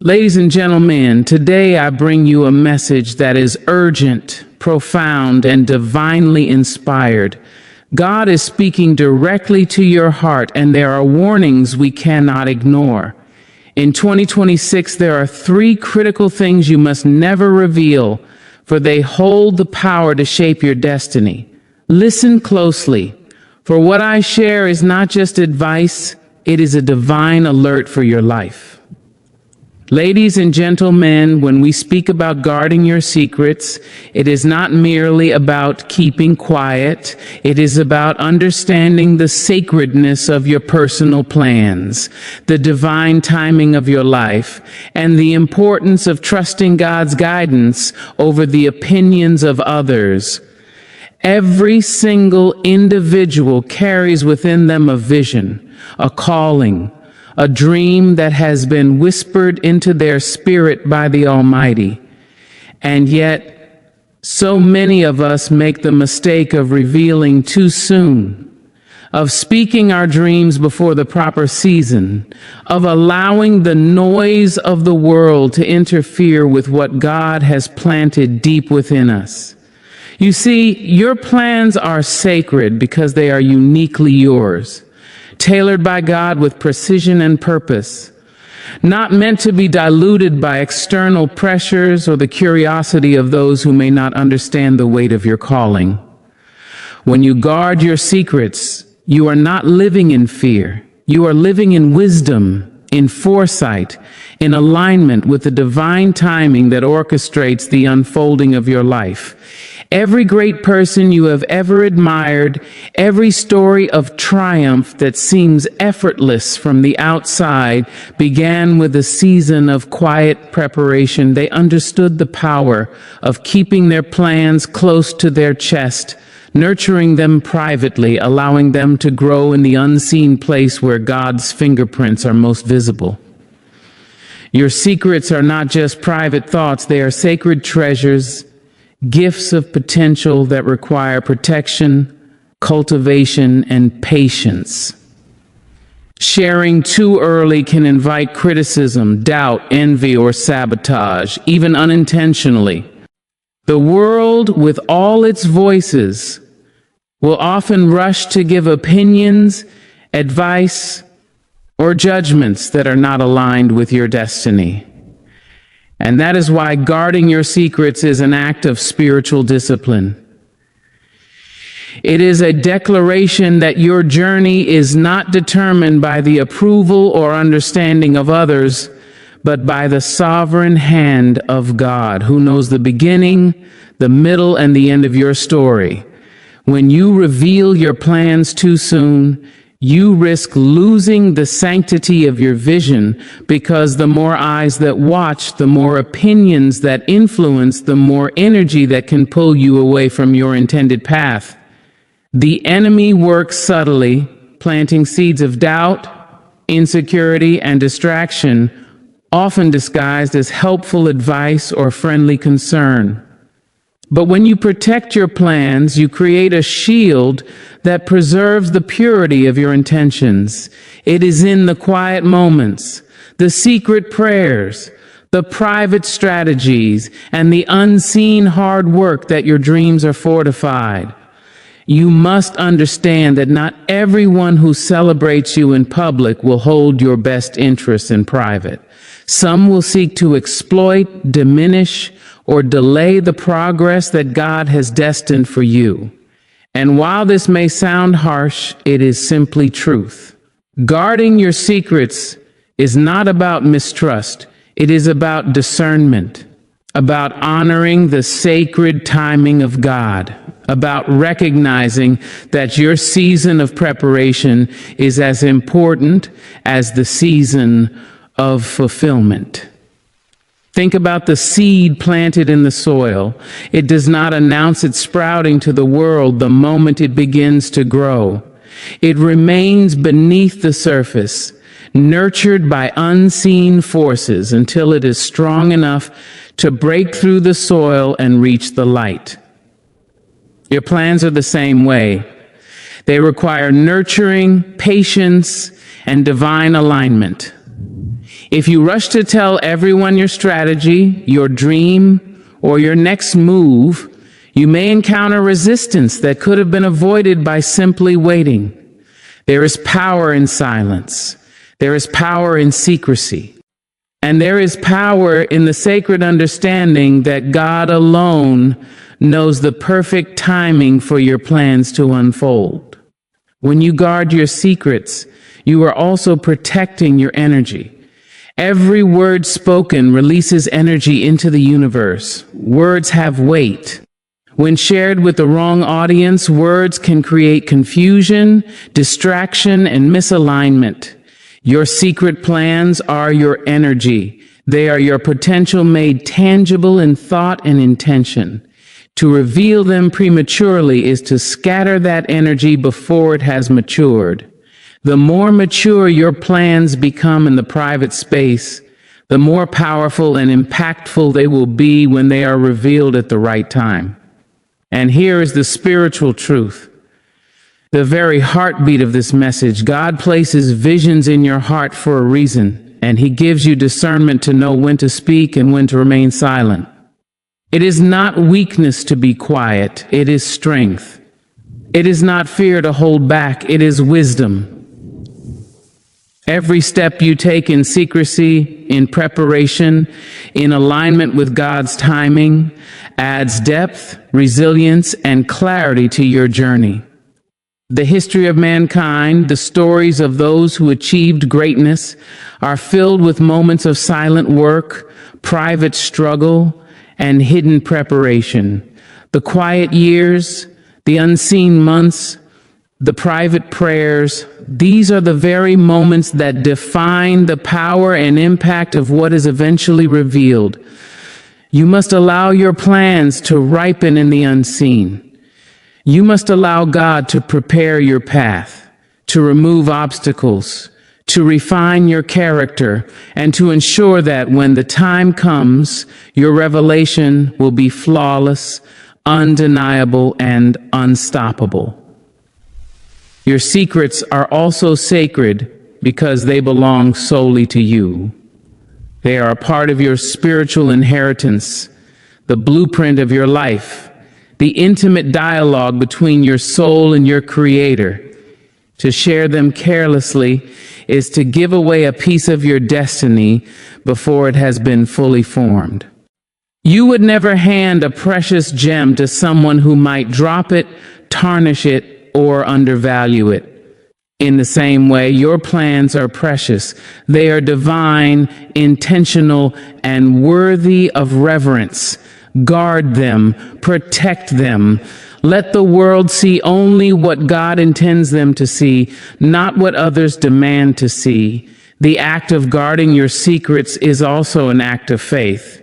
Ladies and gentlemen, today I bring you a message that is urgent, profound, and divinely inspired. God is speaking directly to your heart, and there are warnings we cannot ignore. In 2026, there are three critical things you must never reveal, for they hold the power to shape your destiny. Listen closely, for what I share is not just advice, it is a divine alert for your life. Ladies and gentlemen, when we speak about guarding your secrets, it is not merely about keeping quiet. It is about understanding the sacredness of your personal plans, the divine timing of your life, and the importance of trusting God's guidance over the opinions of others. Every single individual carries within them a vision, a calling, a dream that has been whispered into their spirit by the Almighty. And yet, so many of us make the mistake of revealing too soon, of speaking our dreams before the proper season, of allowing the noise of the world to interfere with what God has planted deep within us. You see, your plans are sacred because they are uniquely yours, tailored by God with precision and purpose, not meant to be diluted by external pressures or the curiosity of those who may not understand the weight of your calling. When you guard your secrets, you are not living in fear. You are living in wisdom, in foresight, in alignment with the divine timing that orchestrates the unfolding of your life. Every great person you have ever admired, every story of triumph that seems effortless from the outside, began with a season of quiet preparation. They understood the power of keeping their plans close to their chest, nurturing them privately, allowing them to grow in the unseen place where God's fingerprints are most visible. Your secrets are not just private thoughts, they are sacred treasures, gifts of potential that require protection, cultivation, and patience. Sharing too early can invite criticism, doubt, envy, or sabotage, even unintentionally. The world, with all its voices, will often rush to give opinions, advice, or judgments that are not aligned with your destiny. And that is why guarding your secrets is an act of spiritual discipline. It is a declaration that your journey is not determined by the approval or understanding of others, but by the sovereign hand of God, who knows the beginning, the middle, and the end of your story. When you reveal your plans too soon, you risk losing the sanctity of your vision, because the more eyes that watch, the more opinions that influence, the more energy that can pull you away from your intended path. The enemy works subtly, planting seeds of doubt, insecurity, and distraction, often disguised as helpful advice or friendly concern. But when you protect your plans, you create a shield that preserves the purity of your intentions. It is in the quiet moments, the secret prayers, the private strategies, and the unseen hard work that your dreams are fortified. You must understand that not everyone who celebrates you in public will hold your best interests in private. Some will seek to exploit, diminish, or delay the progress that God has destined for you. And while this may sound harsh, it is simply truth. Guarding your secrets is not about mistrust. It is about discernment, about honoring the sacred timing of God, about recognizing that your season of preparation is as important as the season of fulfillment. Think about the seed planted in the soil. It does not announce its sprouting to the world the moment it begins to grow. It remains beneath the surface, nurtured by unseen forces until it is strong enough to break through the soil and reach the light. Your plans are the same way. They require nurturing, patience, and divine alignment. If you rush to tell everyone your strategy, your dream, or your next move, you may encounter resistance that could have been avoided by simply waiting. There is power in silence. There is power in secrecy. And there is power in the sacred understanding that God alone knows the perfect timing for your plans to unfold. When you guard your secrets, you are also protecting your energy. Every word spoken releases energy into the universe. Words have weight. When shared with the wrong audience, words can create confusion, distraction, and misalignment. Your secret plans are your energy. They are your potential made tangible in thought and intention. To reveal them prematurely is to scatter that energy before it has matured. The more mature your plans become in the private space, the more powerful and impactful they will be when they are revealed at the right time. And here is the spiritual truth. The very heartbeat of this message. God places visions in your heart for a reason, and He gives you discernment to know when to speak and when to remain silent. It is not weakness to be quiet, it is strength. It is not fear to hold back, it is wisdom. Every step you take in secrecy, in preparation, in alignment with God's timing, adds depth, resilience, and clarity to your journey. The history of mankind, the stories of those who achieved greatness, are filled with moments of silent work, private struggle, and hidden preparation. The quiet years, the unseen months, the private prayers, these are the very moments that define the power and impact of what is eventually revealed. You must allow your plans to ripen in the unseen. You must allow God to prepare your path, to remove obstacles, to refine your character, and to ensure that when the time comes, your revelation will be flawless, undeniable, and unstoppable. Your secrets are also sacred because they belong solely to you. They are a part of your spiritual inheritance, the blueprint of your life, the intimate dialogue between your soul and your Creator. To share them carelessly is to give away a piece of your destiny before it has been fully formed. You would never hand a precious gem to someone who might drop it, tarnish it, or undervalue it. In the same way, your plans are precious. They are divine, intentional, and worthy of reverence. Guard them, protect them. Let the world see only what God intends them to see, not what others demand to see. The act of guarding your secrets is also an act of faith.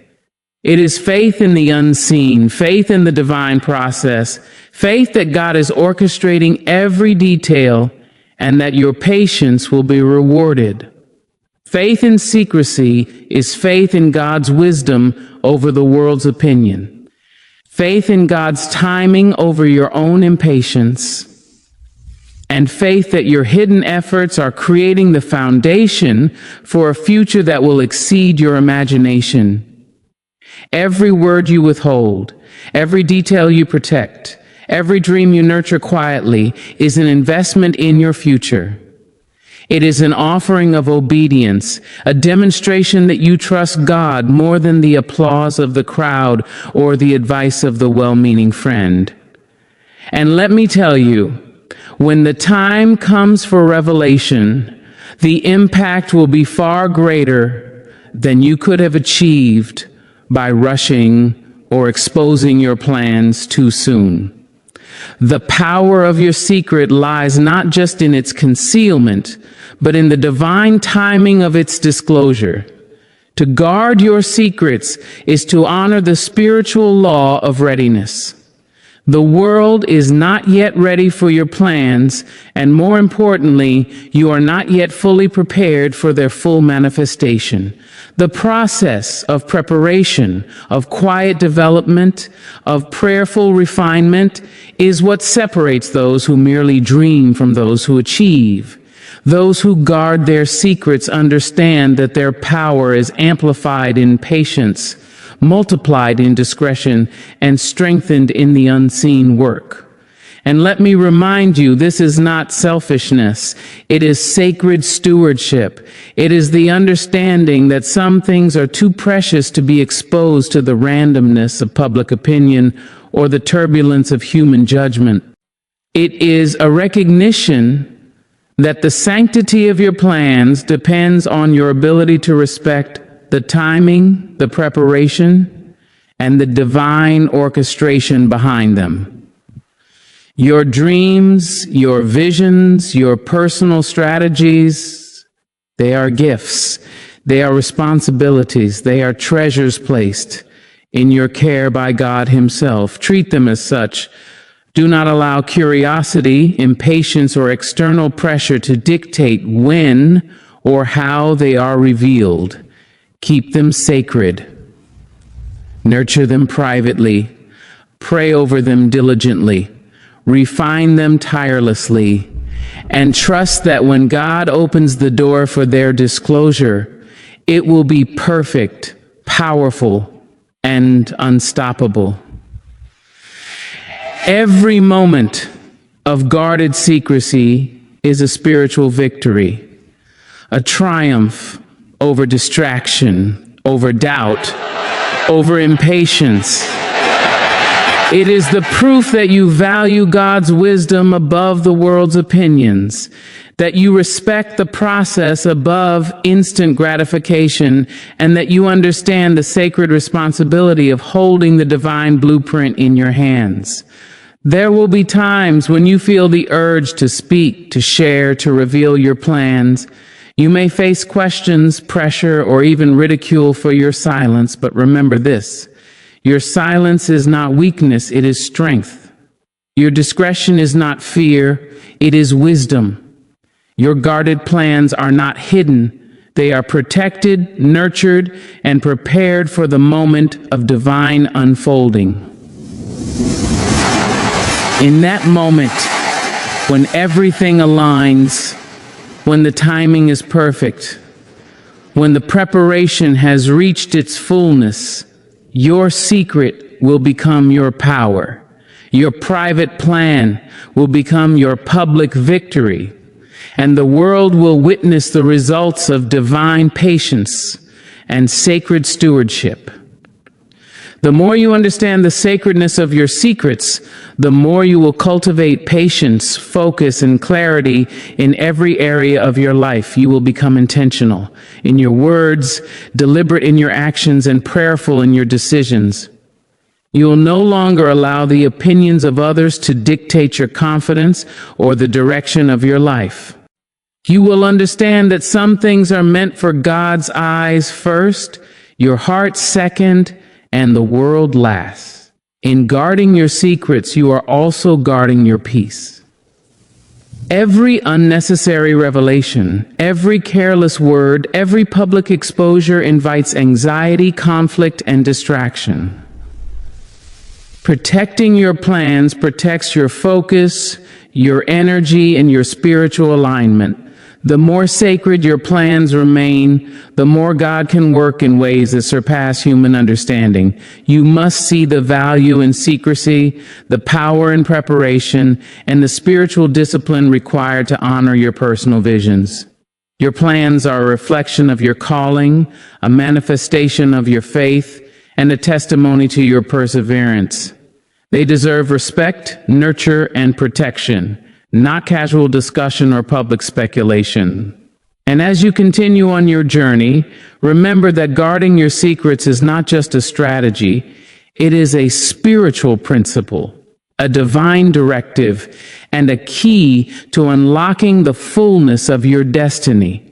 It is faith in the unseen, faith in the divine process, faith that God is orchestrating every detail and that your patience will be rewarded. Faith in secrecy is faith in God's wisdom over the world's opinion. Faith in God's timing over your own impatience. And faith that your hidden efforts are creating the foundation for a future that will exceed your imagination. Every word you withhold, every detail you protect, every dream you nurture quietly is an investment in your future. It is an offering of obedience, a demonstration that you trust God more than the applause of the crowd or the advice of the well-meaning friend. And let me tell you, when the time comes for revelation, the impact will be far greater than you could have achieved by rushing or exposing your plans too soon. The power of your secret lies not just in its concealment, but in the divine timing of its disclosure. To guard your secrets is to honor the spiritual law of readiness. The world is not yet ready for your plans, and more importantly, you are not yet fully prepared for their full manifestation. The process of preparation, of quiet development, of prayerful refinement is what separates those who merely dream from those who achieve. Those who guard their secrets understand that their power is amplified in patience, multiplied in discretion, and strengthened in the unseen work. And let me remind you, this is not selfishness. It is sacred stewardship. It is the understanding that some things are too precious to be exposed to the randomness of public opinion or the turbulence of human judgment. It is a recognition that the sanctity of your plans depends on your ability to respect the timing, the preparation, and the divine orchestration behind them. Your dreams, your visions, your personal strategies, they are gifts, they are responsibilities, they are treasures placed in your care by God Himself. Treat them as such. Do not allow curiosity, impatience, or external pressure to dictate when or how they are revealed. Keep them sacred. Nurture them privately. Pray over them diligently. Refine them tirelessly. And trust that when God opens the door for their disclosure, it will be perfect, powerful, and unstoppable. Every moment of guarded secrecy is a spiritual victory, a triumph over distraction, over doubt, over impatience. It is the proof that you value God's wisdom above the world's opinions, that you respect the process above instant gratification, and that you understand the sacred responsibility of holding the divine blueprint in your hands. There will be times when you feel the urge to speak, to share, to reveal your plans. You may face questions, pressure, or even ridicule for your silence, but remember this: your silence is not weakness, it is strength. Your discretion is not fear, it is wisdom. Your guarded plans are not hidden, they are protected, nurtured, and prepared for the moment of divine unfolding. In that moment, when everything aligns, when the timing is perfect, when the preparation has reached its fullness, your secret will become your power. Your private plan will become your public victory, and the world will witness the results of divine patience and sacred stewardship. The more you understand the sacredness of your secrets, the more you will cultivate patience, focus, and clarity in every area of your life. You will become intentional in your words, deliberate in your actions, and prayerful in your decisions. You will no longer allow the opinions of others to dictate your confidence or the direction of your life. You will understand that some things are meant for God's eyes first, your heart second, and the world last. In guarding your secrets, you are also guarding your peace. Every unnecessary revelation, every careless word, every public exposure invites anxiety, conflict, and distraction. Protecting your plans protects your focus, your energy, and your spiritual alignment. The more sacred your plans remain, the more God can work in ways that surpass human understanding. You must see the value in secrecy, the power in preparation, and the spiritual discipline required to honor your personal visions. Your plans are a reflection of your calling, a manifestation of your faith, and a testimony to your perseverance. They deserve respect, nurture, and protection, not casual discussion or public speculation. And as you continue on your journey, remember that guarding your secrets is not just a strategy, it is a spiritual principle, a divine directive, and a key to unlocking the fullness of your destiny.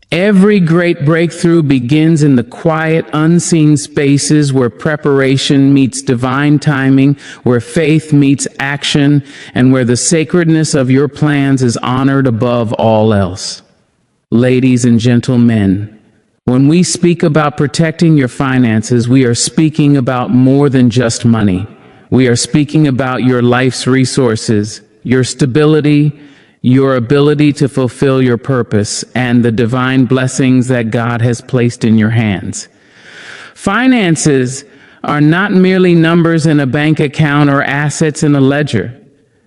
Every great breakthrough begins in the quiet, unseen spaces where preparation meets divine timing, where faith meets action, and where the sacredness of your plans is honored above all else. Ladies and gentlemen, when we speak about protecting your finances, we are speaking about more than just money. We are speaking about your life's resources, your stability, your ability to fulfill your purpose, and the divine blessings that God has placed in your hands. Finances are not merely numbers in a bank account or assets in a ledger.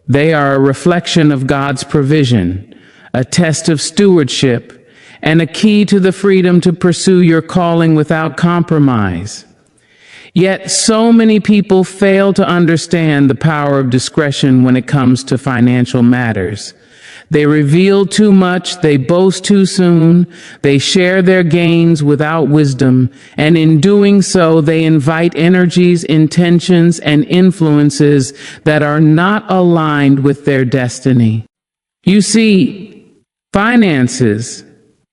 They are a reflection of God's provision, a test of stewardship, and a key to the freedom to pursue your calling without compromise. Yet so many people fail to understand the power of discretion when it comes to financial matters. They reveal too much, they boast too soon, they share their gains without wisdom, and in doing so, they invite energies, intentions, and influences that are not aligned with their destiny. You see, finances,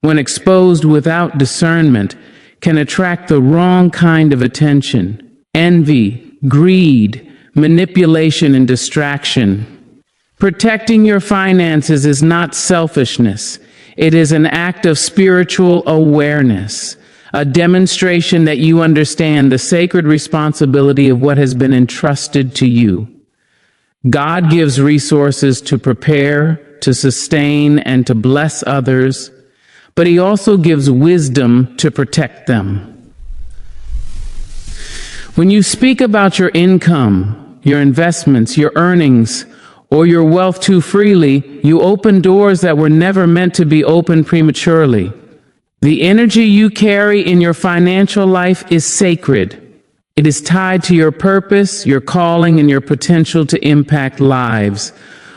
when exposed without discernment, can attract the wrong kind of attention: envy, greed, manipulation, and distraction. Protecting your finances is not selfishness. It is an act of spiritual awareness, a demonstration that you understand the sacred responsibility of what has been entrusted to you. God gives resources to prepare, to sustain, and to bless others, but He also gives wisdom to protect them. When you speak about your income, your investments, your earnings, or your wealth too freely, you open doors that were never meant to be opened prematurely. The energy you carry in your financial life is sacred. It is tied to your purpose, your calling, and your potential to impact lives.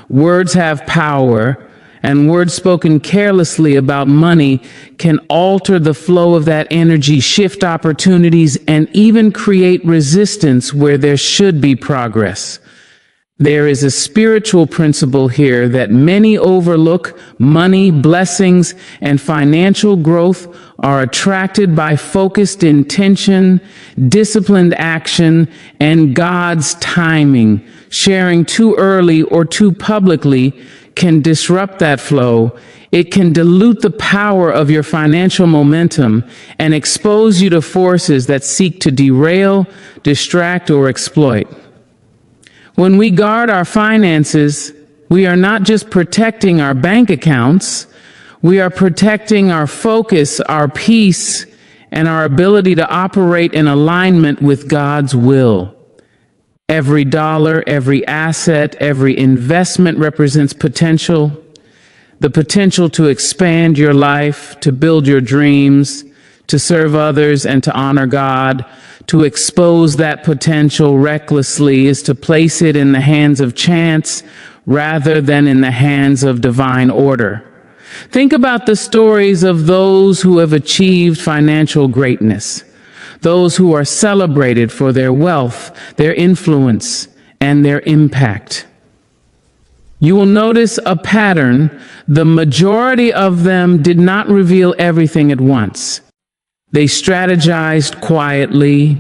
Words have power, and words spoken carelessly about money can alter the flow of that energy, shift opportunities, and even create resistance where there should be progress. There is a spiritual principle here that many overlook. Money, blessings, and financial growth are attracted by focused intention, disciplined action, and God's timing. Sharing too early or too publicly can disrupt that flow. It can dilute the power of your financial momentum and expose you to forces that seek to derail, distract, or exploit. When we guard our finances, we are not just protecting our bank accounts, we are protecting our focus, our peace, and our ability to operate in alignment with God's will. Every dollar, every asset, every investment represents potential, the potential to expand your life, to build your dreams, to serve others, and to honor God. To expose that potential recklessly is to place it in the hands of chance rather than in the hands of divine order. Think about the stories of those who have achieved financial greatness, those who are celebrated for their wealth, their influence, and their impact. You will notice a pattern. The majority of them did not reveal everything at once. They strategized quietly,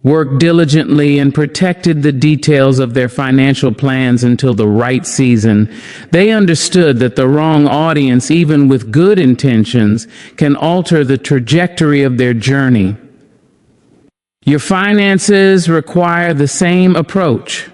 worked diligently, and protected the details of their financial plans until the right season. They understood that the wrong audience, even with good intentions, can alter the trajectory of their journey. Your finances require the same approach.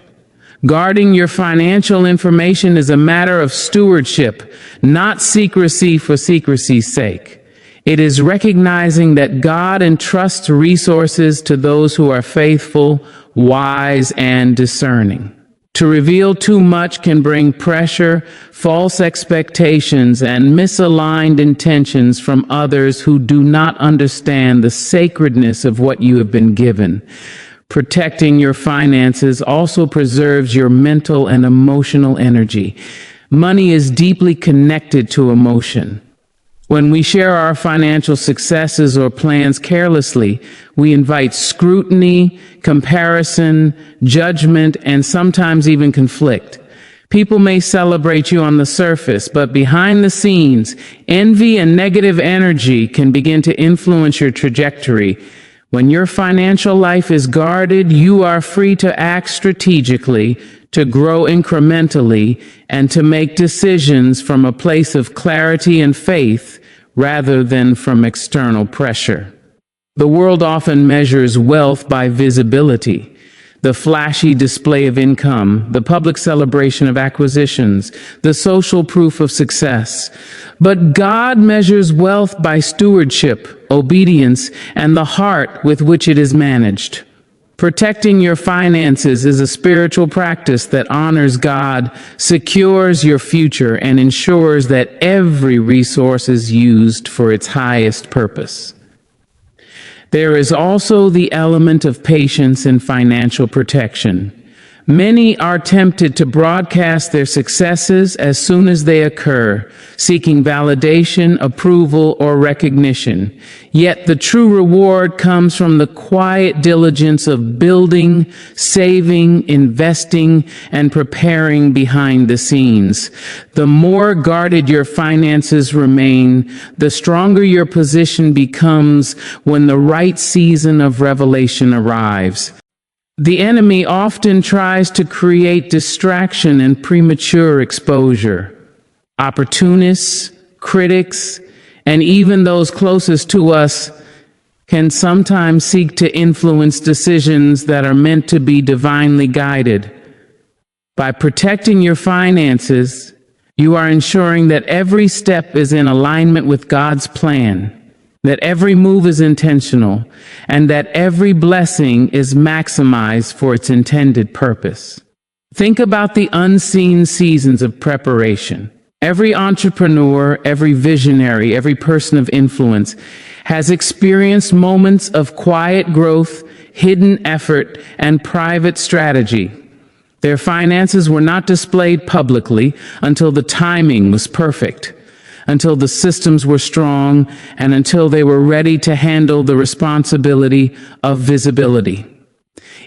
Guarding your financial information is a matter of stewardship, not secrecy for secrecy's sake. It is recognizing that God entrusts resources to those who are faithful, wise, and discerning. To reveal too much can bring pressure, false expectations, and misaligned intentions from others who do not understand the sacredness of what you have been given. Protecting your finances also preserves your mental and emotional energy. Money is deeply connected to emotion. When we share our financial successes or plans carelessly, we invite scrutiny, comparison, judgment, and sometimes even conflict. People may celebrate you on the surface, but behind the scenes, envy and negative energy can begin to influence your trajectory. When your financial life is guarded, you are free to act strategically, to grow incrementally, and to make decisions from a place of clarity and faith rather than from external pressure. The world often measures wealth by visibility. the flashy display of income, the public celebration of acquisitions, the social proof of success. But God measures wealth by stewardship, obedience, and the heart with which it is managed. Protecting your finances is a spiritual practice that honors God, secures your future, and ensures that every resource is used for its highest purpose. There is also the element of patience and financial protection. Many are tempted to broadcast their successes as soon as they occur, seeking validation, approval, or recognition. Yet the true reward comes from the quiet diligence of building, saving, investing, and preparing behind the scenes. The more guarded your finances remain, the stronger your position becomes when the right season of revelation arrives. The enemy often tries to create distraction and premature exposure. Opportunists, critics, and even those closest to us can sometimes seek to influence decisions that are meant to be divinely guided. By protecting your finances, you are ensuring that every step is in alignment with God's plan, that every move is intentional, and that every blessing is maximized for its intended purpose. Think about the unseen seasons of preparation. Every entrepreneur, every visionary, every person of influence has experienced moments of quiet growth, hidden effort, and private strategy. Their finances were not displayed publicly until the timing was perfect, until the systems were strong, and until they were ready to handle the responsibility of visibility.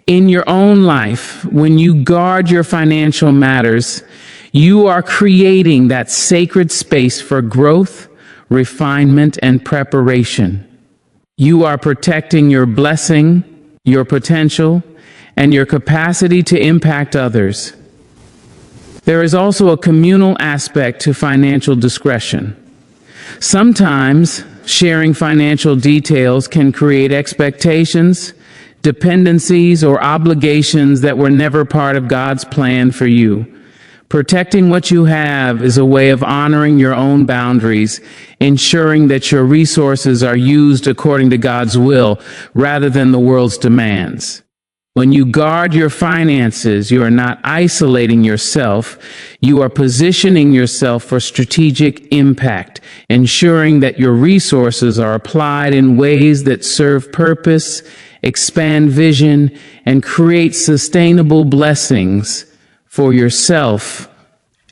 In your own life, when you guard your financial matters, you are creating that sacred space for growth, refinement, and preparation. You are protecting your blessing, your potential, and your capacity to impact others. There is also a communal aspect to financial discretion. Sometimes sharing financial details can create expectations, dependencies, or obligations that were never part of God's plan for you. Protecting what you have is a way of honoring your own boundaries, ensuring that your resources are used according to God's will rather than the world's demands. When you guard your finances, you are not isolating yourself, you are positioning yourself for strategic impact, ensuring that your resources are applied in ways that serve purpose, expand vision, and create sustainable blessings for yourself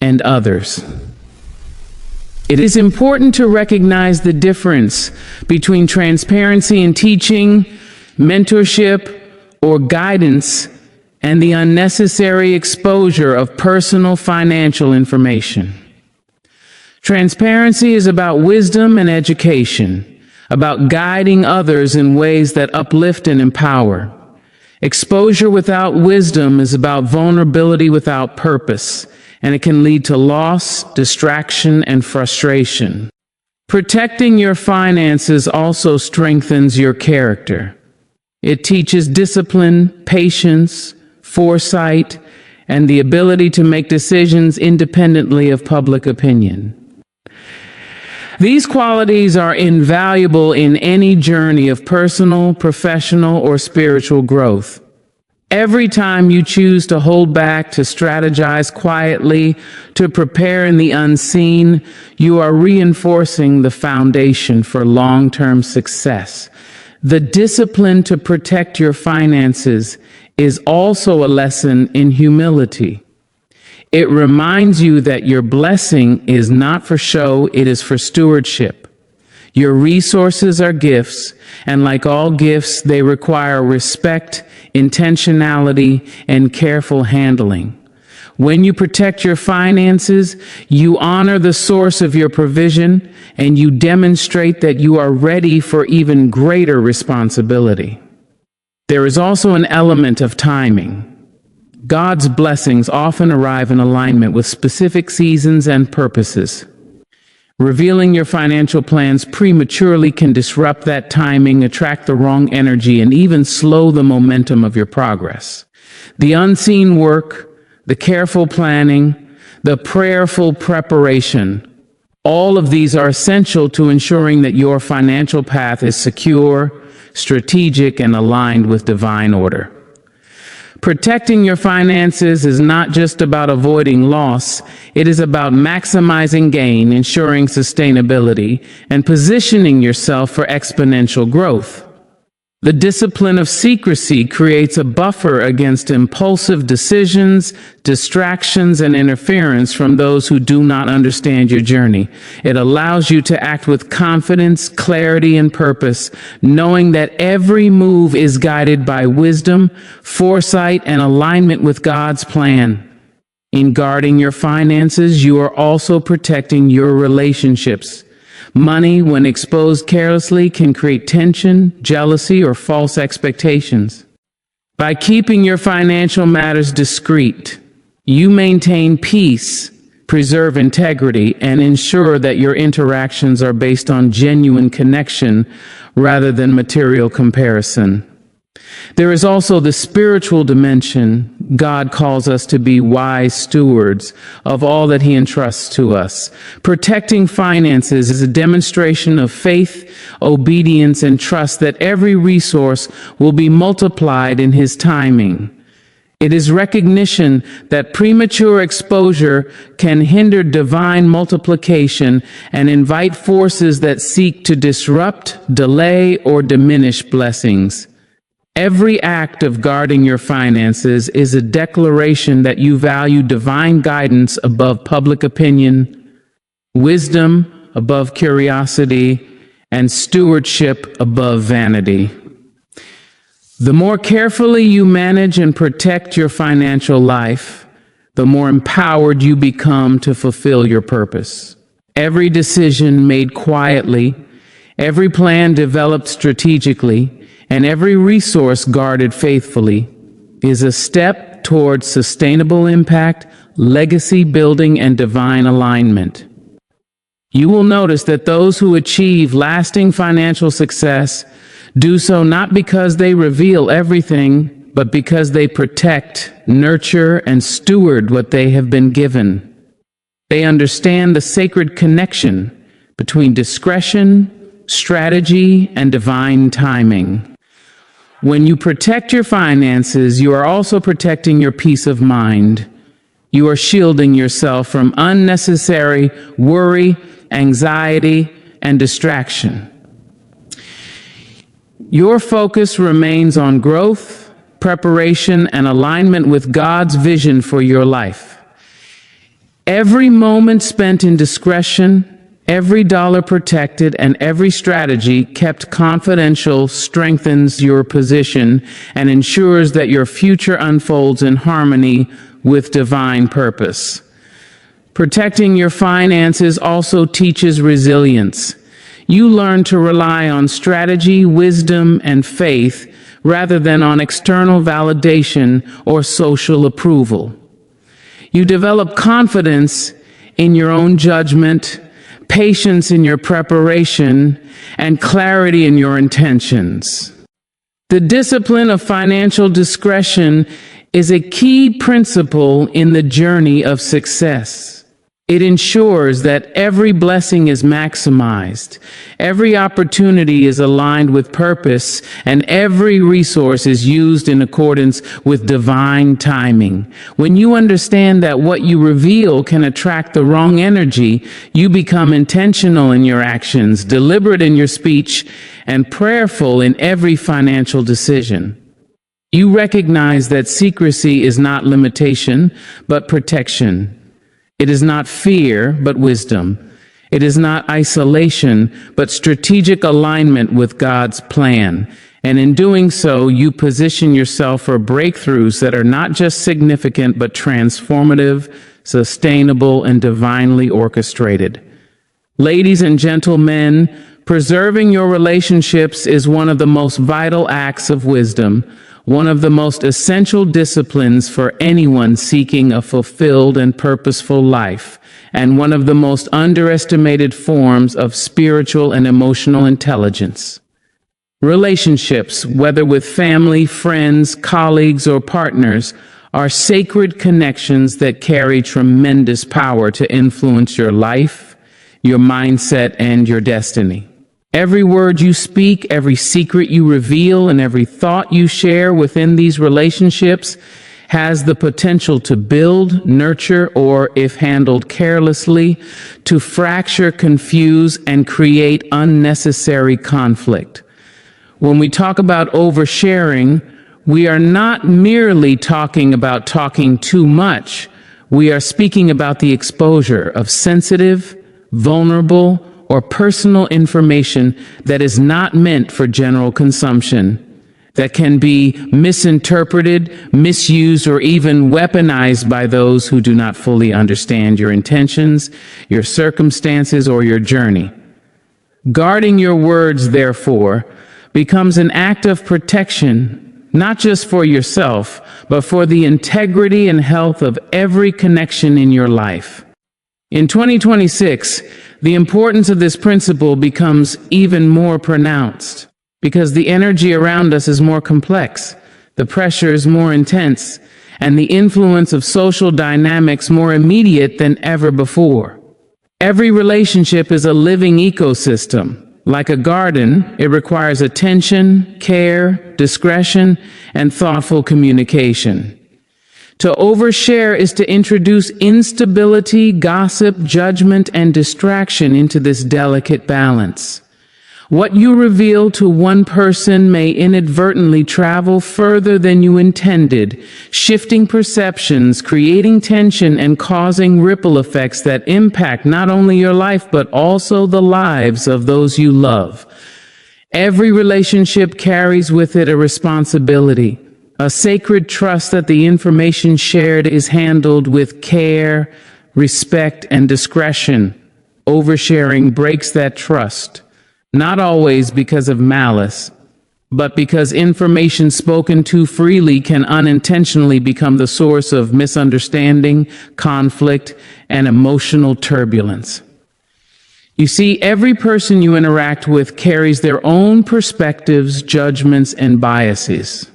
and others. It is important to recognize the difference between transparency in teaching, mentorship, or guidance, and the unnecessary exposure of personal financial information. Transparency is about wisdom and education, about guiding others in ways that uplift and empower. Exposure without wisdom is about vulnerability without purpose, and it can lead to loss, distraction, and frustration. Protecting your finances also strengthens your character. It teaches discipline, patience, foresight, and the ability to make decisions independently of public opinion. These qualities are invaluable in any journey of personal, professional, or spiritual growth. Every time you choose to hold back, to strategize quietly, to prepare in the unseen, you are reinforcing the foundation for long-term success. The discipline to protect your finances is also a lesson in humility. It reminds you that your blessing is not for show, it is for stewardship. Your resources are gifts, and like all gifts, they require respect, intentionality, and careful handling. When you protect your finances, you honor the source of your provision, and you demonstrate that you are ready for even greater responsibility. There is also an element of timing. God's blessings often arrive in alignment with specific seasons and purposes. Revealing your financial plans prematurely can disrupt that timing, attract the wrong energy, and even slow the momentum of your progress. The unseen work, the careful planning, the prayerful preparation, all of these are essential to ensuring that your financial path is secure, strategic, and aligned with divine order. Protecting your finances is not just about avoiding loss, it is about maximizing gain, ensuring sustainability, and positioning yourself for exponential growth. The discipline of secrecy creates a buffer against impulsive decisions, distractions, and interference from those who do not understand your journey. It allows you to act with confidence, clarity, and purpose, knowing that every move is guided by wisdom, foresight, and alignment with God's plan. In guarding your finances, you are also protecting your relationships. Money, when exposed carelessly, can create tension, jealousy, or false expectations. By keeping your financial matters discreet, you maintain peace, preserve integrity, and ensure that your interactions are based on genuine connection rather than material comparison. There is also the spiritual dimension. God calls us to be wise stewards of all that He entrusts to us. Protecting finances is a demonstration of faith, obedience, and trust that every resource will be multiplied in His timing. It is recognition that premature exposure can hinder divine multiplication and invite forces that seek to disrupt, delay, or diminish blessings. Every act of guarding your finances is a declaration that you value divine guidance above public opinion, wisdom above curiosity, and stewardship above vanity. The more carefully you manage and protect your financial life, the more empowered you become to fulfill your purpose. Every decision made quietly, every plan developed strategically, and every resource guarded faithfully is a step towards sustainable impact, legacy building, and divine alignment. You will notice that those who achieve lasting financial success do so not because they reveal everything, but because they protect, nurture, and steward what they have been given. They understand the sacred connection between discretion, strategy, and divine timing. When you protect your finances, you are also protecting your peace of mind. You are shielding yourself from unnecessary worry, anxiety, and distraction. Your focus remains on growth, preparation, and alignment with God's vision for your life. Every moment spent in discretion, every dollar protected, and every strategy kept confidential strengthens your position and ensures that your future unfolds in harmony with divine purpose. Protecting your finances also teaches resilience. You learn to rely on strategy, wisdom, and faith rather than on external validation or social approval. You develop confidence in your own judgment, patience in your preparation, and clarity in your intentions. The discipline of financial discretion is a key principle in the journey of success. It ensures that every blessing is maximized, every opportunity is aligned with purpose, and every resource is used in accordance with divine timing. When you understand that what you reveal can attract the wrong energy, you become intentional in your actions, deliberate in your speech, and prayerful in every financial decision. You recognize that secrecy is not limitation, but protection. It is not fear, but wisdom. It is not isolation, but strategic alignment with God's plan. And in doing so, you position yourself for breakthroughs that are not just significant, but transformative, sustainable, and divinely orchestrated. Ladies and gentlemen, preserving your relationships is one of the most vital acts of wisdom, one of the most essential disciplines for anyone seeking a fulfilled and purposeful life, and one of the most underestimated forms of spiritual and emotional intelligence. Relationships, whether with family, friends, colleagues, or partners, are sacred connections that carry tremendous power to influence your life, your mindset, and your destiny. Every word you speak, every secret you reveal, and every thought you share within these relationships has the potential to build, nurture, or, if handled carelessly, to fracture, confuse, and create unnecessary conflict. When we talk about oversharing, we are not merely talking about talking too much. We are speaking about the exposure of sensitive, vulnerable, or personal information that is not meant for general consumption, that can be misinterpreted, misused, or even weaponized by those who do not fully understand your intentions, your circumstances, or your journey. Guarding your words, therefore, becomes an act of protection, not just for yourself, but for the integrity and health of every connection in your life. In 2026, the importance of this principle becomes even more pronounced because the energy around us is more complex, the pressure is more intense, and the influence of social dynamics more immediate than ever before. Every relationship is a living ecosystem. Like a garden, it requires attention, care, discretion, and thoughtful communication. To overshare is to introduce instability, gossip, judgment, and distraction into this delicate balance. What you reveal to one person may inadvertently travel further than you intended, shifting perceptions, creating tension, and causing ripple effects that impact not only your life but also the lives of those you love. Every relationship carries with it a responsibility, a sacred trust that the information shared is handled with care, respect, and discretion. Oversharing breaks that trust. Not always because of malice, but because information spoken too freely can unintentionally become the source of misunderstanding, conflict, and emotional turbulence. You see, every person you interact with carries their own perspectives, judgments, and biases.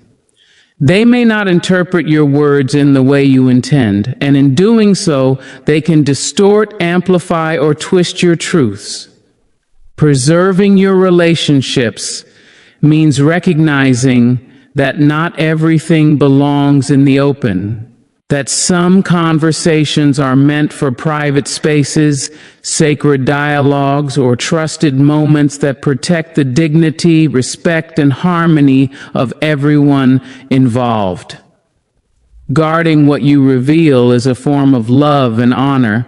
They may not interpret your words in the way you intend, and in doing so, they can distort, amplify, or twist your truths. Preserving your relationships means recognizing that not everything belongs in the open, that some conversations are meant for private spaces, sacred dialogues, or trusted moments that protect the dignity, respect, and harmony of everyone involved. Guarding what you reveal is a form of love and honor.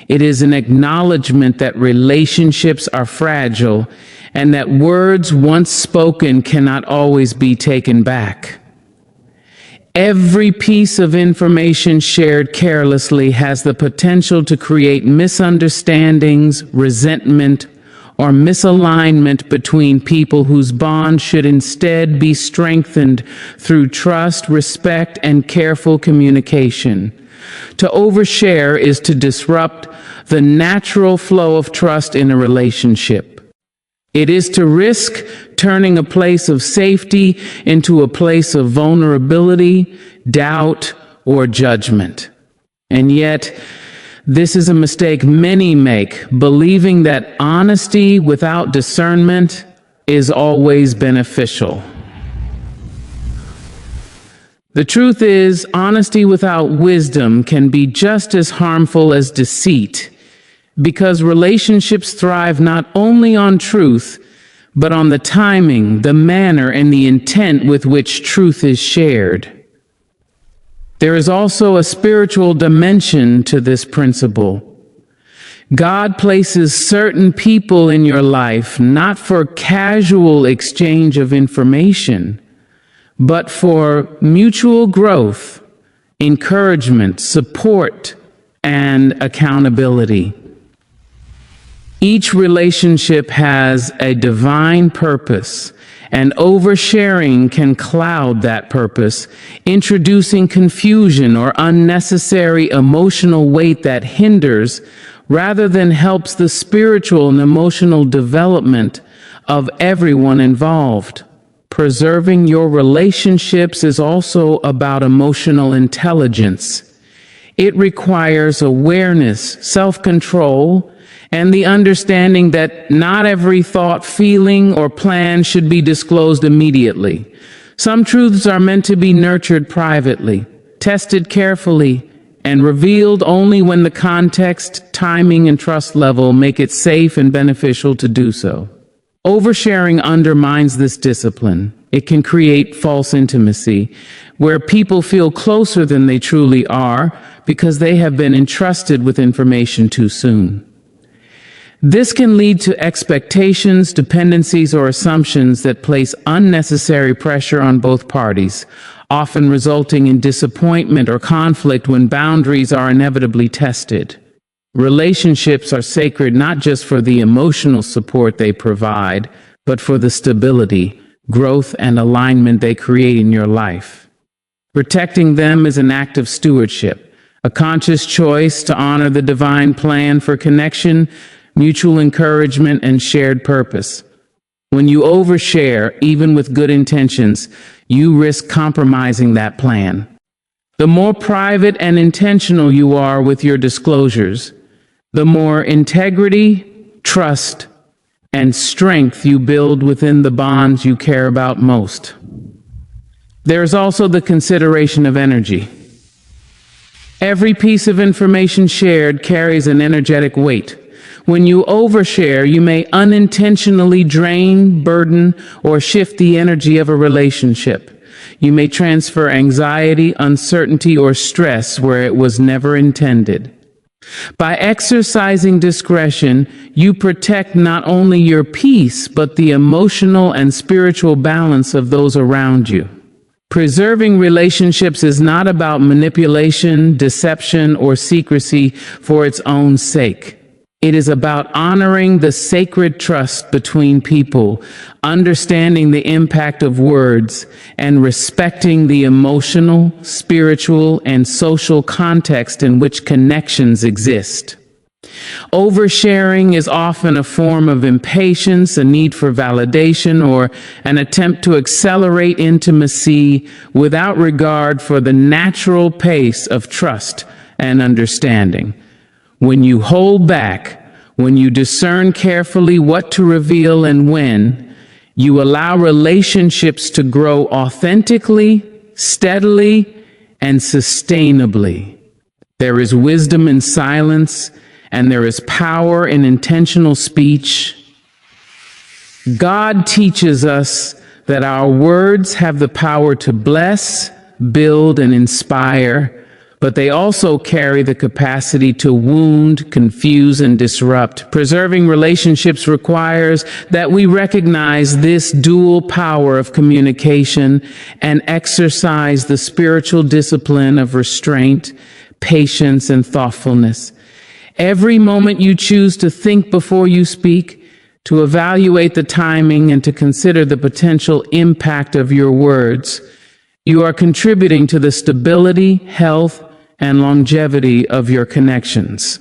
It is an acknowledgement that relationships are fragile and that words once spoken cannot always be taken back. Every piece of information shared carelessly has the potential to create misunderstandings, resentment, or misalignment between people whose bond should instead be strengthened through trust, respect, and careful communication. To overshare is to disrupt the natural flow of trust in a relationship. It is to risk turning a place of safety into a place of vulnerability, doubt, or judgment. And yet, this is a mistake many make, believing that honesty without discernment is always beneficial. The truth is, honesty without wisdom can be just as harmful as deceit, because relationships thrive not only on truth, but on the timing, the manner, and the intent with which truth is shared. There is also a spiritual dimension to this principle. God places certain people in your life not for casual exchange of information, but for mutual growth, encouragement, support, and accountability. Each relationship has a divine purpose, and oversharing can cloud that purpose, introducing confusion or unnecessary emotional weight that hinders rather than helps the spiritual and emotional development of everyone involved. Preserving your relationships is also about emotional intelligence. It requires awareness, self-control, and the understanding that not every thought, feeling, or plan should be disclosed immediately. Some truths are meant to be nurtured privately, tested carefully, and revealed only when the context, timing, and trust level make it safe and beneficial to do so. Oversharing undermines this discipline. It can create false intimacy, where people feel closer than they truly are because they have been entrusted with information too soon. This can lead to expectations, dependencies, or assumptions that place unnecessary pressure on both parties, often resulting in disappointment or conflict when boundaries are inevitably tested. Relationships are sacred not just for the emotional support they provide, but for the stability, growth, and alignment they create in your life. Protecting them is an act of stewardship, a conscious choice to honor the divine plan for connection, mutual encouragement, and shared purpose. When you overshare, even with good intentions, you risk compromising that plan. The more private and intentional you are with your disclosures, the more integrity, trust, and strength you build within the bonds you care about most. There is also the consideration of energy. Every piece of information shared carries an energetic weight. When you overshare, you may unintentionally drain, burden, or shift the energy of a relationship. You may transfer anxiety, uncertainty, or stress where it was never intended. By exercising discretion, you protect not only your peace, but the emotional and spiritual balance of those around you. Preserving relationships is not about manipulation, deception, or secrecy for its own sake. It is about honoring the sacred trust between people, understanding the impact of words, and respecting the emotional, spiritual, and social context in which connections exist. Oversharing is often a form of impatience, a need for validation, or an attempt to accelerate intimacy without regard for the natural pace of trust and understanding. When you hold back, when you discern carefully what to reveal and when, you allow relationships to grow authentically, steadily, and sustainably. There is wisdom in silence, and there is power in intentional speech. God teaches us that our words have the power to bless, build, and inspire, but they also carry the capacity to wound, confuse, and disrupt. Preserving relationships requires that we recognize this dual power of communication and exercise the spiritual discipline of restraint, patience, and thoughtfulness. Every moment you choose to think before you speak, to evaluate the timing, and to consider the potential impact of your words, you are contributing to the stability, health, and longevity of your connections.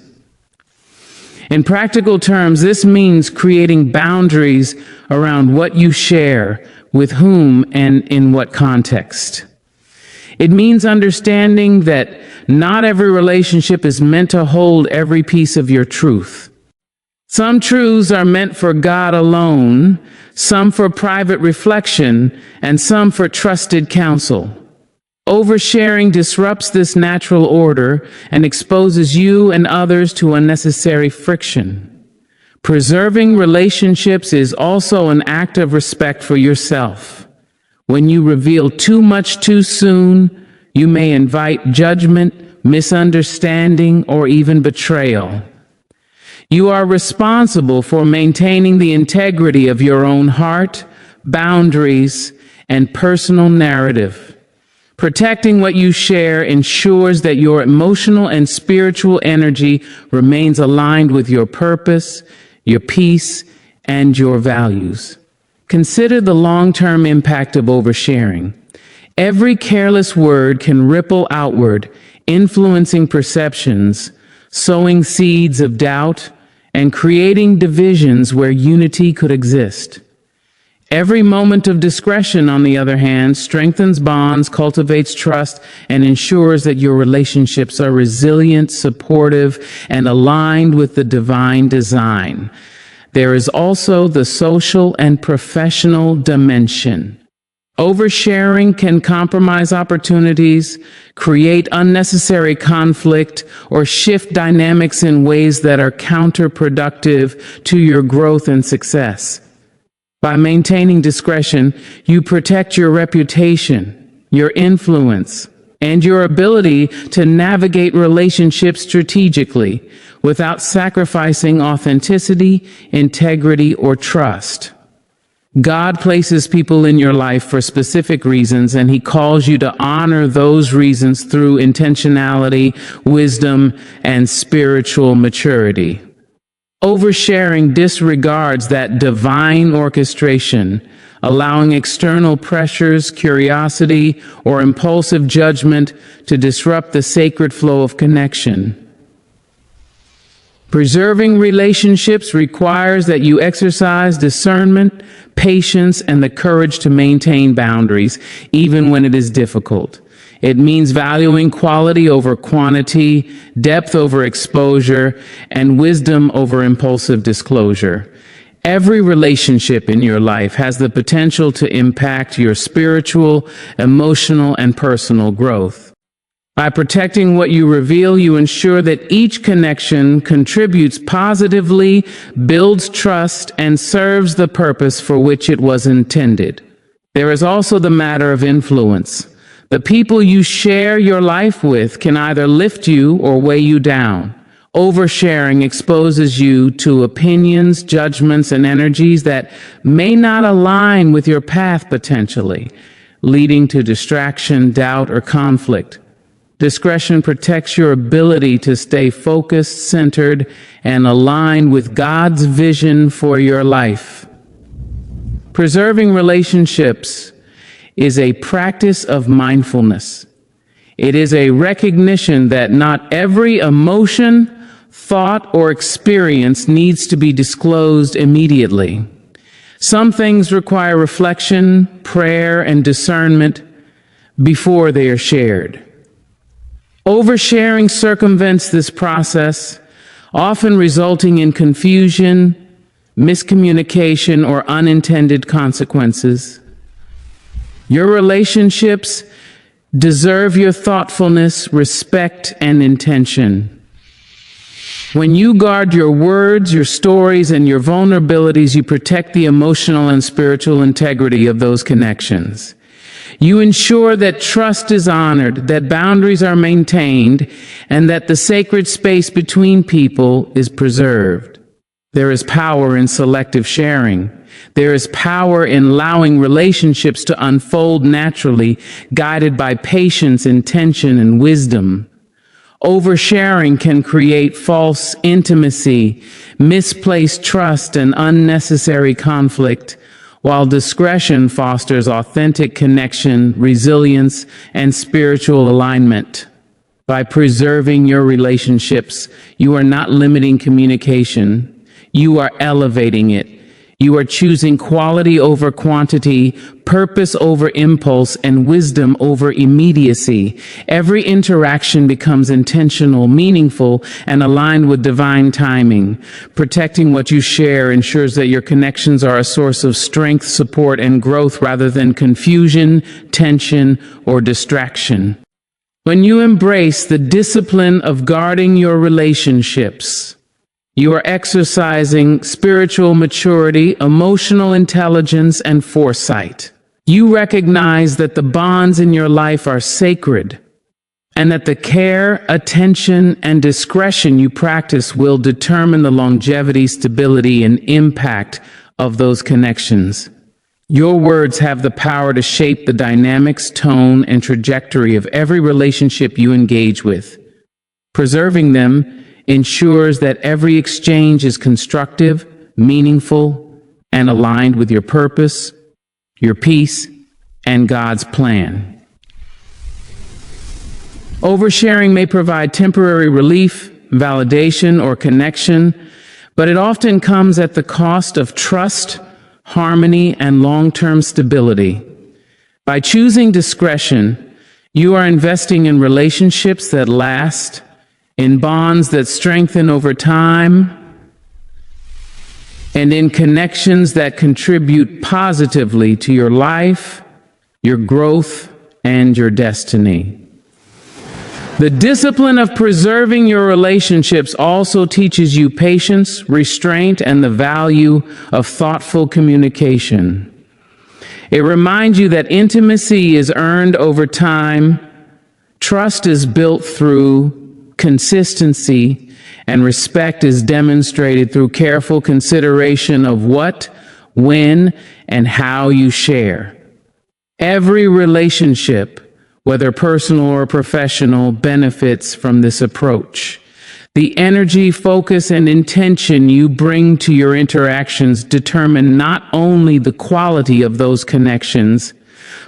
In practical terms, this means creating boundaries around what you share, with whom, and in what context. It means understanding that not every relationship is meant to hold every piece of your truth. Some truths are meant for God alone, some for private reflection, and some for trusted counsel. Oversharing disrupts this natural order and exposes you and others to unnecessary friction. Preserving relationships is also an act of respect for yourself. When you reveal too much too soon, you may invite judgment, misunderstanding, or even betrayal. You are responsible for maintaining the integrity of your own heart, boundaries, and personal narrative. Protecting what you share ensures that your emotional and spiritual energy remains aligned with your purpose, your peace, and your values. Consider the long-term impact of oversharing. Every careless word can ripple outward, influencing perceptions, sowing seeds of doubt, and creating divisions where unity could exist. Every moment of discretion, on the other hand, strengthens bonds, cultivates trust, and ensures that your relationships are resilient, supportive, and aligned with the divine design. There is also the social and professional dimension. Oversharing can compromise opportunities, create unnecessary conflict, or shift dynamics in ways that are counterproductive to your growth and success. By maintaining discretion, you protect your reputation, your influence, and your ability to navigate relationships strategically without sacrificing authenticity, integrity, or trust. God places people in your life for specific reasons, and He calls you to honor those reasons through intentionality, wisdom, and spiritual maturity. Oversharing disregards that divine orchestration, allowing external pressures, curiosity, or impulsive judgment to disrupt the sacred flow of connection. Preserving relationships requires that you exercise discernment, patience, and the courage to maintain boundaries, even when it is difficult. It means valuing quality over quantity, depth over exposure, and wisdom over impulsive disclosure. Every relationship in your life has the potential to impact your spiritual, emotional, and personal growth. By protecting what you reveal, you ensure that each connection contributes positively, builds trust, and serves the purpose for which it was intended. There is also the matter of influence. The people you share your life with can either lift you or weigh you down. Oversharing exposes you to opinions, judgments, and energies that may not align with your path potentially, leading to distraction, doubt, or conflict. Discretion protects your ability to stay focused, centered, and aligned with God's vision for your life. Preserving relationships is a practice of mindfulness. It is a recognition that not every emotion, thought, or experience needs to be disclosed immediately. Some things require reflection, prayer, and discernment before they are shared. Oversharing circumvents this process, often resulting in confusion, miscommunication, or unintended consequences. Your relationships deserve your thoughtfulness, respect, and intention. When you guard your words, your stories, and your vulnerabilities, you protect the emotional and spiritual integrity of those connections. You ensure that trust is honored, that boundaries are maintained, and that the sacred space between people is preserved. There is power in selective sharing. There is power in allowing relationships to unfold naturally, guided by patience, intention, and wisdom. Oversharing can create false intimacy, misplaced trust, and unnecessary conflict, while discretion fosters authentic connection, resilience, and spiritual alignment. By preserving your relationships, you are not limiting communication, you are elevating it. You are choosing quality over quantity, purpose over impulse, and wisdom over immediacy. Every interaction becomes intentional, meaningful, and aligned with divine timing. Protecting what you share ensures that your connections are a source of strength, support, and growth rather than confusion, tension, or distraction. When you embrace the discipline of guarding your relationships, you are exercising spiritual maturity, emotional intelligence, and foresight. You recognize that the bonds in your life are sacred, and that the care, attention, and discretion you practice will determine the longevity, stability, and impact of those connections. Your words have the power to shape the dynamics, tone, and trajectory of every relationship you engage with. Preserving them ensures that every exchange is constructive, meaningful, and aligned with your purpose, your peace, and God's plan. Oversharing may provide temporary relief, validation, or connection, but it often comes at the cost of trust, harmony, and long-term stability. By choosing discretion, you are investing in relationships that last, in bonds that strengthen over time, and in connections that contribute positively to your life, your growth, and your destiny. The discipline of preserving your relationships also teaches you patience, restraint, and the value of thoughtful communication. It reminds you that intimacy is earned over time, trust is built through consistency, and respect is demonstrated through careful consideration of what, when, and how you share. Every relationship, whether personal or professional, benefits from this approach. The energy, focus, and intention you bring to your interactions determine not only the quality of those connections,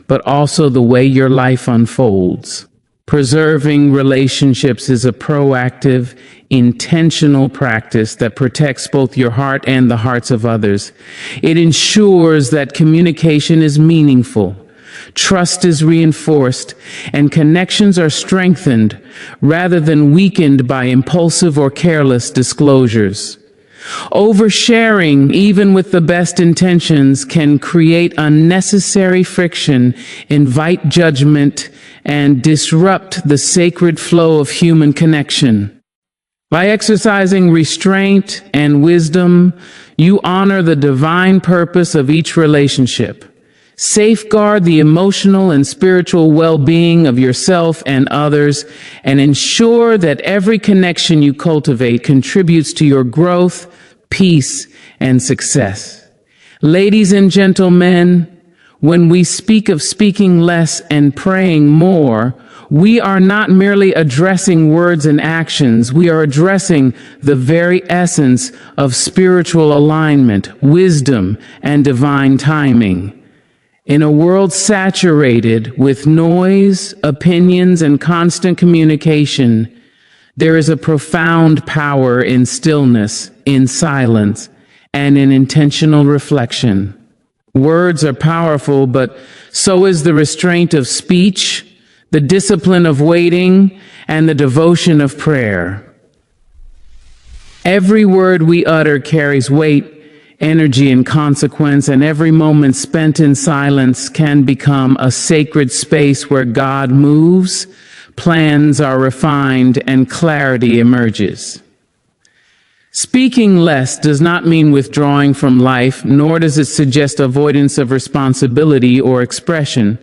but also the way your life unfolds. Preserving relationships is a proactive, intentional practice that protects both your heart and the hearts of others. It ensures that communication is meaningful, trust is reinforced, and connections are strengthened rather than weakened by impulsive or careless disclosures. Oversharing, even with the best intentions, can create unnecessary friction, invite judgment, and disrupt the sacred flow of human connection. By exercising restraint and wisdom, you honor the divine purpose of each relationship. Safeguard the emotional and spiritual well-being of yourself and others, and ensure that every connection you cultivate contributes to your growth, peace, and success. Ladies and gentlemen, when we speak of speaking less and praying more, we are not merely addressing words and actions, we are addressing the very essence of spiritual alignment, wisdom, and divine timing. In a world saturated with noise, opinions, and constant communication, there is a profound power in stillness, in silence, and in intentional reflection. Words are powerful, but so is the restraint of speech, the discipline of waiting, and the devotion of prayer. Every word we utter carries weight, energy, and consequence, and every moment spent in silence can become a sacred space where God moves, plans are refined, and clarity emerges. Speaking less does not mean withdrawing from life, nor does it suggest avoidance of responsibility or expression.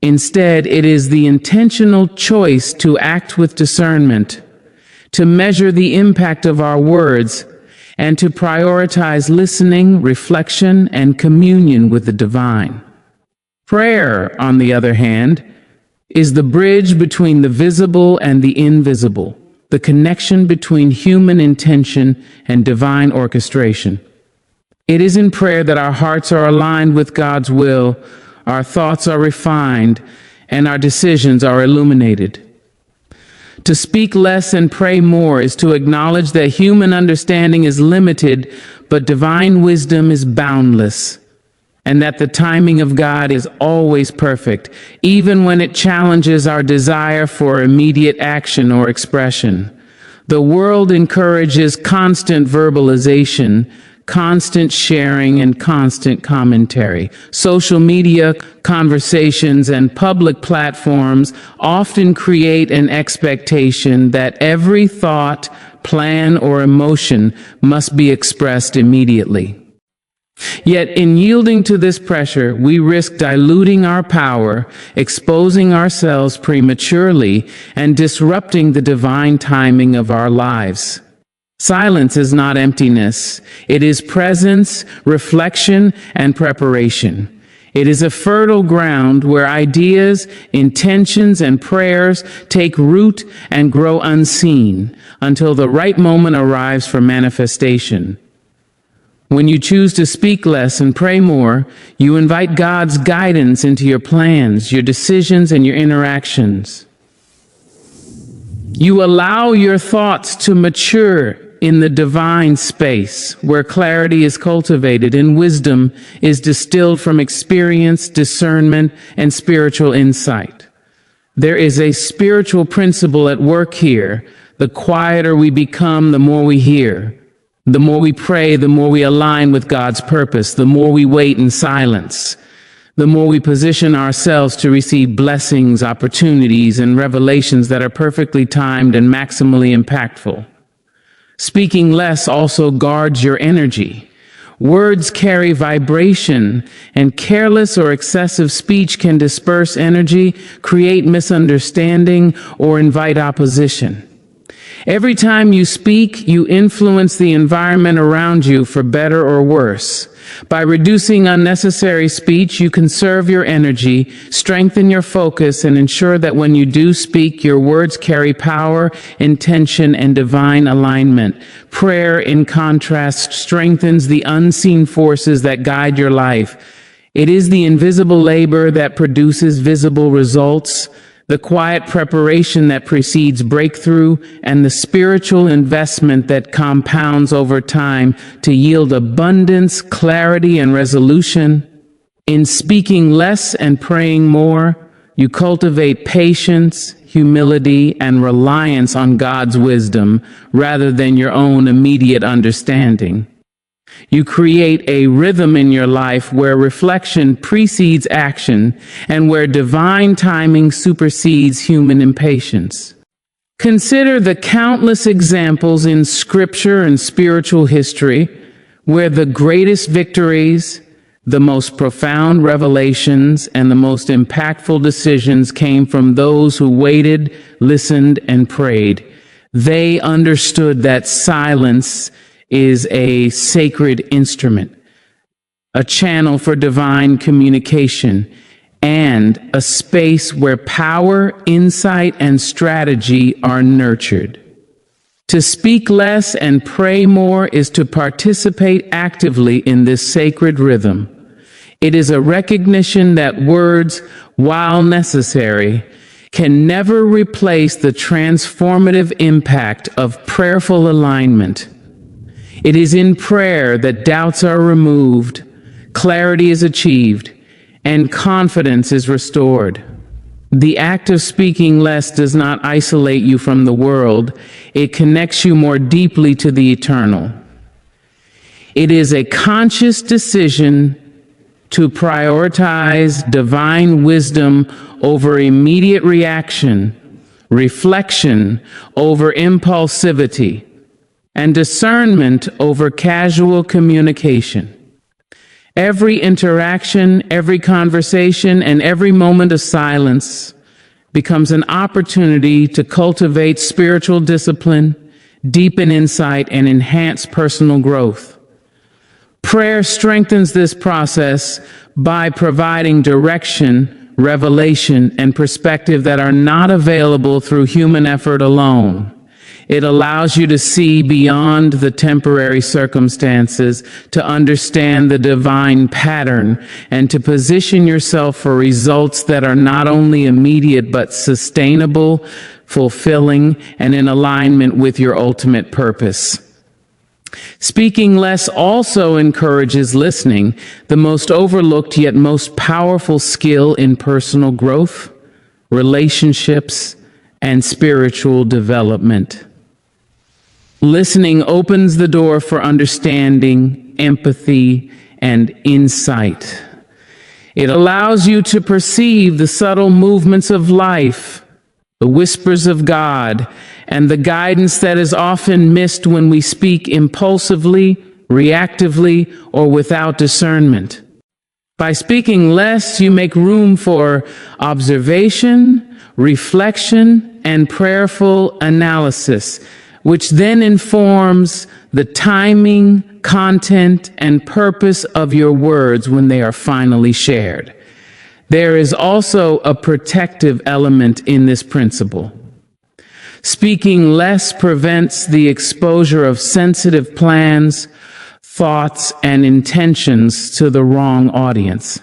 Instead, it is the intentional choice to act with discernment, to measure the impact of our words, and to prioritize listening, reflection, and communion with the divine. Prayer, on the other hand, is the bridge between the visible and the invisible, the connection between human intention and divine orchestration. It is in prayer that our hearts are aligned with God's will, our thoughts are refined, and our decisions are illuminated. To speak less and pray more is to acknowledge that human understanding is limited, but divine wisdom is boundless, and that the timing of God is always perfect, even when it challenges our desire for immediate action or expression. The world encourages constant verbalization, constant sharing, and constant commentary. Social media, conversations, and public platforms often create an expectation that every thought, plan, or emotion must be expressed immediately. Yet in yielding to this pressure, we risk diluting our power, exposing ourselves prematurely, and disrupting the divine timing of our lives. Silence is not emptiness. It is presence, reflection, and preparation. It is a fertile ground where ideas, intentions, and prayers take root and grow unseen until the right moment arrives for manifestation. When you choose to speak less and pray more, you invite God's guidance into your plans, your decisions, and your interactions. You allow your thoughts to mature, in the divine space, where clarity is cultivated and wisdom is distilled from experience, discernment, and spiritual insight. There is a spiritual principle at work here. The quieter we become, the more we hear. The more we pray, the more we align with God's purpose. The more we wait in silence, the more we position ourselves to receive blessings, opportunities, and revelations that are perfectly timed and maximally impactful. Speaking less also guards your energy. Words carry vibration, and careless or excessive speech can disperse energy, create misunderstanding, or invite opposition. Every time you speak, you influence the environment around you for better or worse. By reducing unnecessary speech, you conserve your energy, strengthen your focus, and ensure that when you do speak, your words carry power, intention, and divine alignment. Prayer, in contrast, strengthens the unseen forces that guide your life. It is the invisible labor that produces visible results, the quiet preparation that precedes breakthrough, and the spiritual investment that compounds over time to yield abundance, clarity, and resolution. In speaking less and praying more, you cultivate patience, humility, and reliance on God's wisdom rather than your own immediate understanding. You create a rhythm in your life where reflection precedes action and where divine timing supersedes human impatience. Consider the countless examples in scripture and spiritual history where the greatest victories, the most profound revelations, and the most impactful decisions came from those who waited, listened, and prayed. They understood that silence is a sacred instrument, a channel for divine communication, and a space where power, insight, and strategy are nurtured. To speak less and pray more is to participate actively in this sacred rhythm. It is a recognition that words, while necessary, can never replace the transformative impact of prayerful alignment. It is in prayer that doubts are removed, clarity is achieved, and confidence is restored. The act of speaking less does not isolate you from the world. It connects you more deeply to the eternal. It is a conscious decision to prioritize divine wisdom over immediate reaction, reflection over impulsivity, and discernment over casual communication. Every interaction, every conversation, and every moment of silence becomes an opportunity to cultivate spiritual discipline, deepen insight, and enhance personal growth. Prayer strengthens this process by providing direction, revelation, and perspective that are not available through human effort alone. It allows you to see beyond the temporary circumstances, to understand the divine pattern, and to position yourself for results that are not only immediate but sustainable, fulfilling, and in alignment with your ultimate purpose. Speaking less also encourages listening, the most overlooked yet most powerful skill in personal growth, relationships, and spiritual development. Listening opens the door for understanding, empathy, and insight. It allows you to perceive the subtle movements of life, the whispers of God, and the guidance that is often missed when we speak impulsively, reactively, or without discernment. By speaking less, you make room for observation, reflection, and prayerful analysis, which then informs the timing, content, and purpose of your words when they are finally shared. There is also a protective element in this principle. Speaking less prevents the exposure of sensitive plans, thoughts, and intentions to the wrong audience.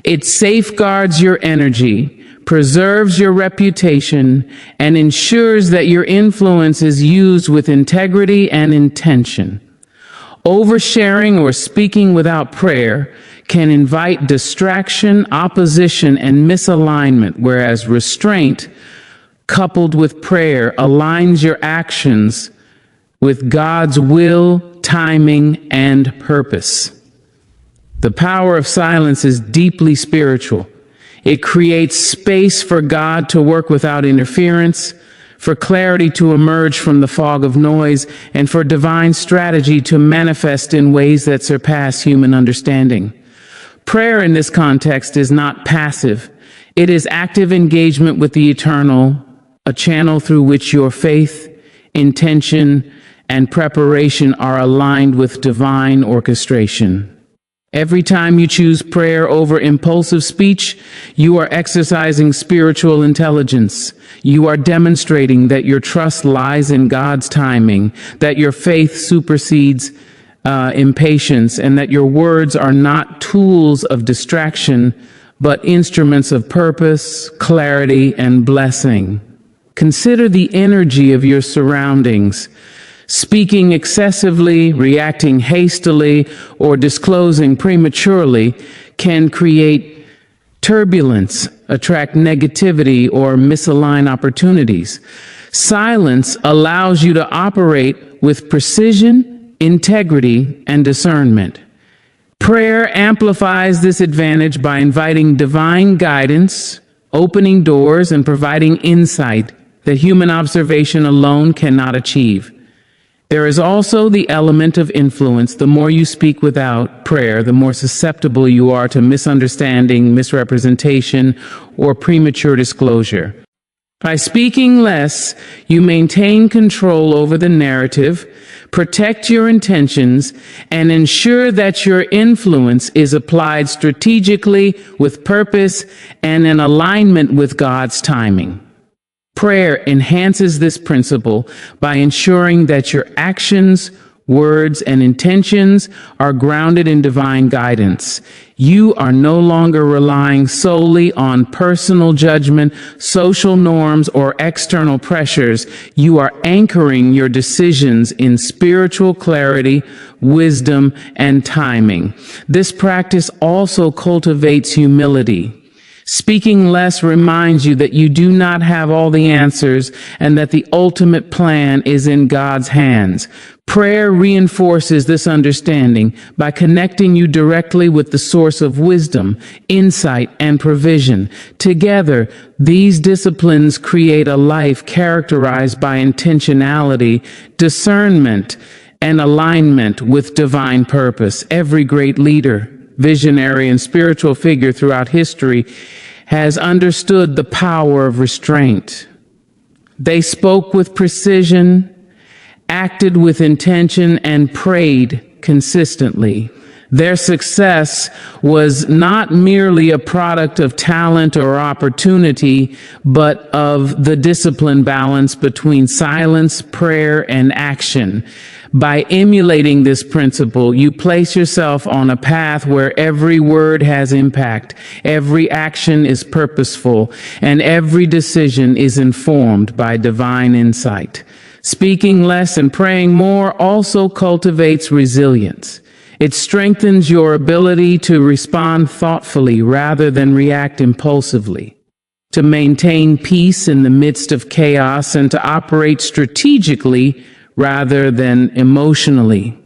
It safeguards your energy, preserves your reputation, and ensures that your influence is used with integrity and intention. Oversharing or speaking without prayer can invite distraction, opposition, and misalignment, whereas restraint, coupled with prayer, aligns your actions with God's will, timing, and purpose. The power of silence is deeply spiritual. It creates space for God to work without interference, for clarity to emerge from the fog of noise, and for divine strategy to manifest in ways that surpass human understanding. Prayer in this context is not passive. It is active engagement with the eternal, a channel through which your faith, intention, and preparation are aligned with divine orchestration. Every time you choose prayer over impulsive speech, you are exercising spiritual intelligence. You are demonstrating that your trust lies in God's timing, that your faith supersedes impatience, and that your words are not tools of distraction, but instruments of purpose, clarity, and blessing. Consider the energy of your surroundings. Speaking excessively, reacting hastily, or disclosing prematurely can create turbulence, attract negativity, or misalign opportunities. Silence allows you to operate with precision, integrity, and discernment. Prayer amplifies this advantage by inviting divine guidance, opening doors, and providing insight that human observation alone cannot achieve. There is also the element of influence. The more you speak without prayer, the more susceptible you are to misunderstanding, misrepresentation, or premature disclosure. By speaking less, you maintain control over the narrative, protect your intentions, and ensure that your influence is applied strategically with purpose and in alignment with God's timing. Prayer enhances this principle by ensuring that your actions, words, and intentions are grounded in divine guidance. You are no longer relying solely on personal judgment, social norms, or external pressures. You are anchoring your decisions in spiritual clarity, wisdom, and timing. This practice also cultivates humility. Speaking less reminds you that you do not have all the answers and that the ultimate plan is in God's hands. Prayer reinforces this understanding by connecting you directly with the source of wisdom, insight, and provision. Together, these disciplines create a life characterized by intentionality, discernment, and alignment with divine purpose. Every great leader, visionary, and spiritual figure throughout history has understood the power of restraint. They spoke with precision, acted with intention, and prayed consistently. Their success was not merely a product of talent or opportunity, but of the disciplined balance between silence, prayer, and action. By emulating this principle, you place yourself on a path where every word has impact, every action is purposeful, and every decision is informed by divine insight. Speaking less and praying more also cultivates resilience. It strengthens your ability to respond thoughtfully rather than react impulsively, to maintain peace in the midst of chaos, and to operate strategically rather than emotionally.